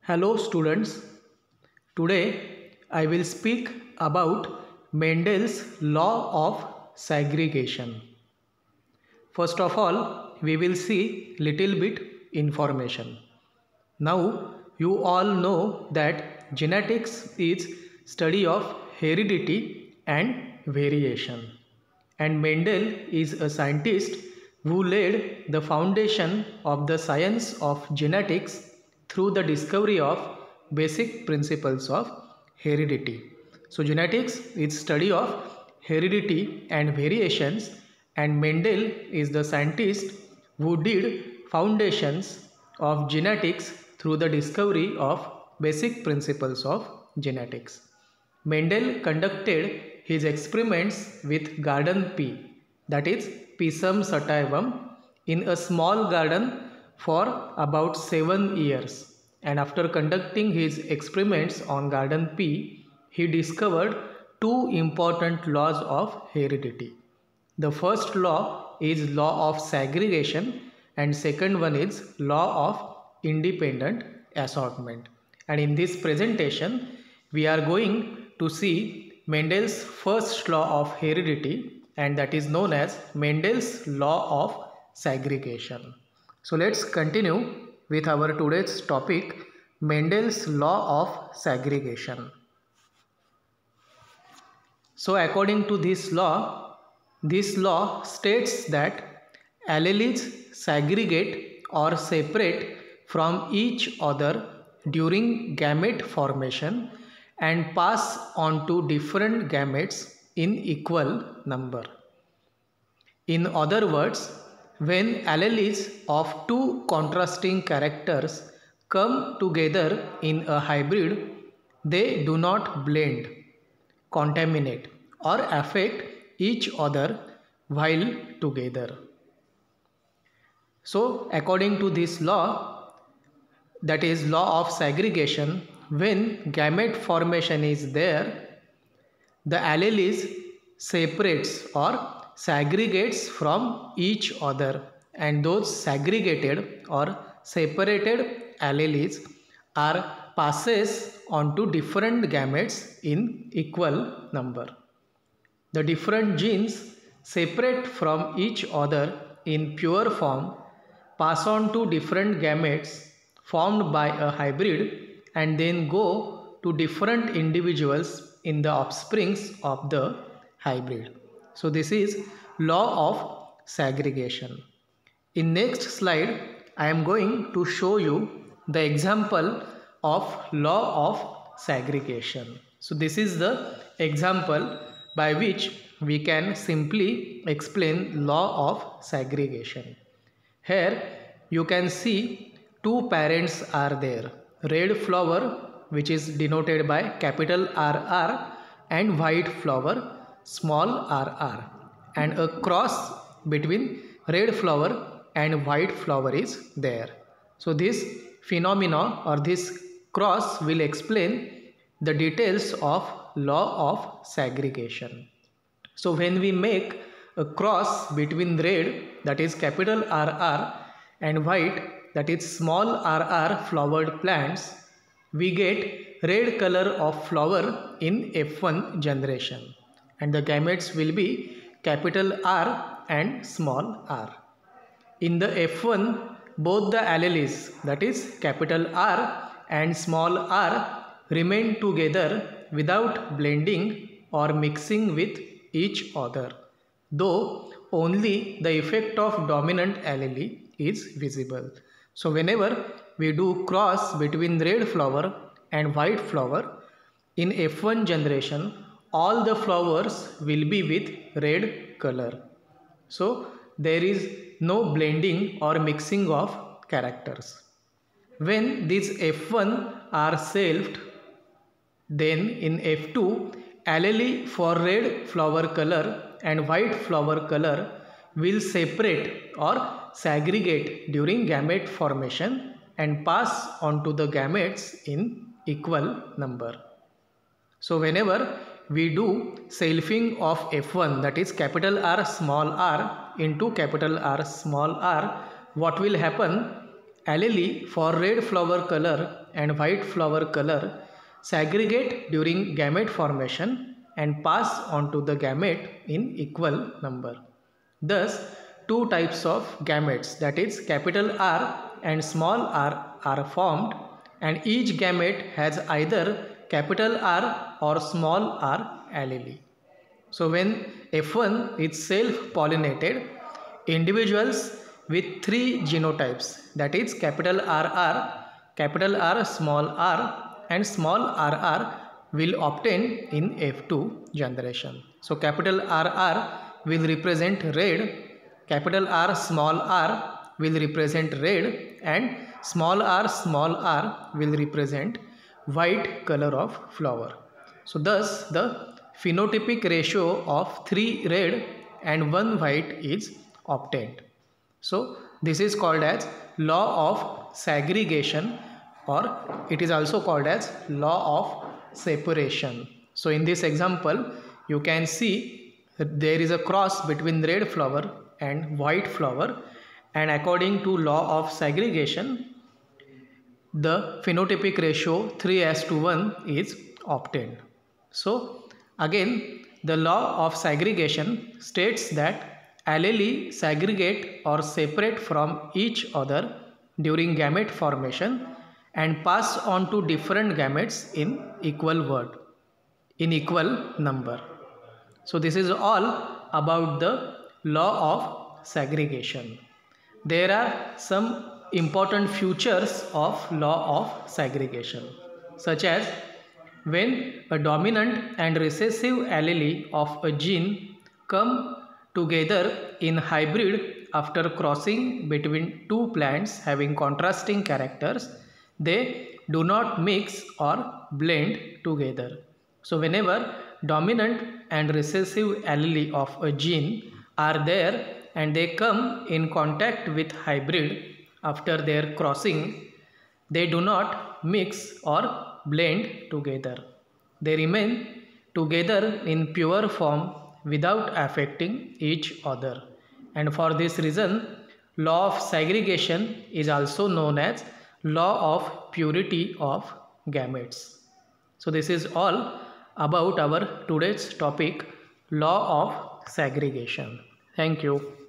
Hello students, today I will speak about Mendel's law of segregation. First of all, we will see little bit information. Now you all know that genetics is study of heredity and variation. And Mendel is a scientist who laid the foundation of the science of genetics through the discovery of basic principles of heredity. So genetics is study of heredity and variations, and Mendel is the scientist who did foundations of genetics through the discovery of basic principles of genetics. Mendel conducted his experiments with garden pea, that is Pisum sativum, in a small garden for about 7 years. And after conducting his experiments on garden pea, he discovered two important laws of heredity. The first law is law of segregation and second one is law of independent assortment. And in this presentation, we are going to see Mendel's first law of heredity, and that is known as Mendel's law of segregation. So let's continue with our today's topic, Mendel's law of segregation. So according to this law states that alleles segregate or separate from each other during gamete formation and pass on to different gametes in equal number. In other words, when alleles of two contrasting characters come together in a hybrid, they do not blend, contaminate, or affect each other while together. So according to this law, that is law of segregation, when gamete formation is there, the alleles separates or segregates from each other, and those segregated or separated alleles are passes on to different gametes in equal number. The different genes separate from each other in pure form, pass on to different gametes formed by a hybrid, and then go to different individuals in the offsprings of the hybrid. So this is law of segregation. In next slide, I am going to show you the example of law of segregation. So this is the example by which we can simply explain law of segregation. Here you can see two parents are there, red flower which is denoted by capital RR and white flower small rr, and a cross between red flower and white flower is there. So this phenomena or this cross will explain the details of law of segregation. So when we make a cross between red, that is capital RR, and white, that is small rr flowered plants, we get red color of flower in F1 generation, and the gametes will be capital R and small r. In the F1, both the alleles, that is capital R and small r, remain together without blending or mixing with each other, though only the effect of dominant allele is visible. So whenever we do cross between red flower and white flower, in F1 generation, all the flowers will be with red color. So there is no blending or mixing of characters. When these F1 are selved, then in F2, allele for red flower color and white flower color will separate or segregate during gamete formation and pass on to the gametes in equal number. So whenever we do selfing of F1, that is capital R small r into capital R small r, what will happen? allele for red flower color and white flower color segregate during gamete formation and pass on to the gamete in equal number. Thus, two types of gametes, that is capital R and small r, are formed, and each gamete has either capital R or small r allele. So when F1 is self-pollinated, individuals with three genotypes, that is capital RR, capital R, small r, and small rr, will obtain in F2 generation. So capital RR will represent red, capital R small r will represent red, and small r will represent white color of flower. So thus the phenotypic ratio of 3 red and 1 white is obtained. So this is called as law of segregation, or it is also called as law of separation. So in this example you can see that there is a cross between red flower and white flower, and according to law of segregation the phenotypic ratio 3:1 is obtained. So again the law of segregation states that allele segregate or separate from each other during gamete formation and pass on to different gametes in equal number. So this is all about the law of segregation. There are some important features of law of segregation, such as when a dominant and recessive allele of a gene come together in hybrid after crossing between two plants having contrasting characters, they do not mix or blend together. So whenever dominant and recessive allele of a gene are there and they come in contact with hybrid after their crossing, they do not mix or blend together. They remain together in pure form without affecting each other. And for this reason, law of segregation is also known as law of purity of gametes. So this is all about our today's topic, law of segregation. Thank you.